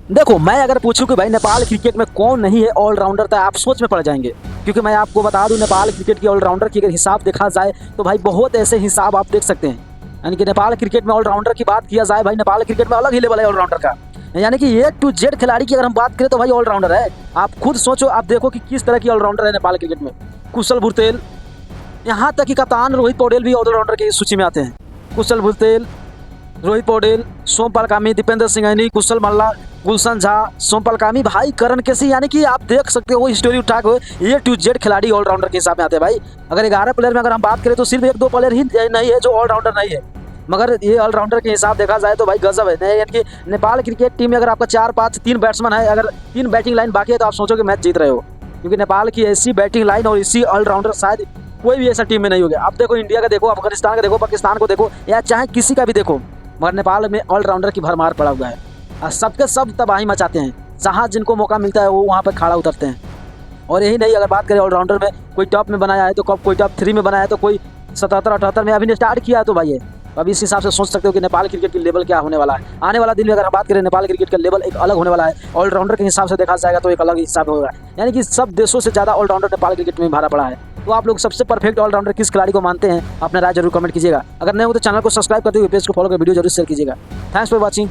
देखो, मैं अगर पूछूं कि भाई नेपाल क्रिकेट में कौन नहीं है ऑलराउंडर, तो आप सोच में पड़ जाएंगे। क्योंकि मैं आपको बता दूं, नेपाल क्रिकेट की ऑलराउंडर की अगर हिसाब देखा जाए तो भाई बहुत ऐसे हिसाब आप देख सकते हैं। यानी कि नेपाल क्रिकेट में ऑलराउंडर की बात किया जाए, भाई नेपाल क्रिकेट में अलग ही लेवल है ऑलराउंडर का। यानी कि ए टू जेड खिलाड़ी की अगर हम बात करें तो भाई ऑलराउंडर है। आप खुद सोचो, आप देखो कि किस तरह की ऑलराउंडर है नेपाल क्रिकेट में। कुशल भुरतेल, यहाँ तक कि कप्तान रोहित पौडेल भी ऑलराउंडर की सूची में आते हैं। कुशल भुरतेल, रोहित पौडेल, सोमपाल कामी, दीपेंद्र सिंह ऐनी, कुशल मल्ला, गुलशन झा, सोमपाल कामी, भाई करण केसी, यानी कि आप देख सकते हो वो हिस्टोरी उठा के ए टू जेड खिलाड़ी ऑलराउंडर के हिसाब में आते हैं भाई। अगर 11 प्लेयर में अगर हम बात करें तो सिर्फ 1-2 प्लेयर ही नहीं है जो ऑलराउंडर नहीं है, मगर ये ऑलराउंडर के हिसाब देखा जाए तो भाई गजब है। यानी कि नेपाल क्रिकेट टीम में अगर आपका 4-5 3 बैट्समैन है, अगर 3 बैटिंग लाइन बाकी है, तो आप सोचो कि मैच जीत रहे हो। क्योंकि नेपाल की ऐसी बैटिंग लाइन और इसी ऑलराउंडर शायद कोई भी ऐसा टीम में नहीं हो गया। आप देखो इंडिया का देखो, अफगानिस्तान का देखो, पाकिस्तान को देखो, या चाहे किसी का भी देखो, मगर नेपाल में ऑलराउंडर की भरमार पड़ा हुआ है और सबके सब तबाही मचाते हैं। जहाँ जिनको मौका मिलता है वो वहाँ पर खड़ा उतरते हैं। और यही नहीं, अगर बात करें ऑलराउंडर में, कोई टॉप में बनाया है तो कब, कोई टॉप 3 में बनाया है तो कोई 77-78 में अभी स्टार्ट किया है। तो भाई अब इस हिसाब से सोच सकते हो कि नेपाल क्रिकेट की लेवल क्या होने वाला है। आने वाला दिन में अगर हम बात करें, नेपाल क्रिकेट का लेवल एक अलग होने वाला है। ऑलराउंडर के हिसाब से देखा जाएगा तो एक अलग हिसाब होगा। यानी कि सब देशों से ज़्यादा ऑलराउंडर नेपाल क्रिकेट में भरा पड़ा है। तो आप लोग सबसे परफेक्ट ऑलराउंडर किस खिलाड़ी को मानते हैं, अपना राय जरूर कमेंट कीजिएगा। अगर नहीं हो तो चैनल को सब्सक्राइब करते हुए पेज को फॉलो कर वीडियो जरूर शेयर कीजिएगा। Thanks for watching.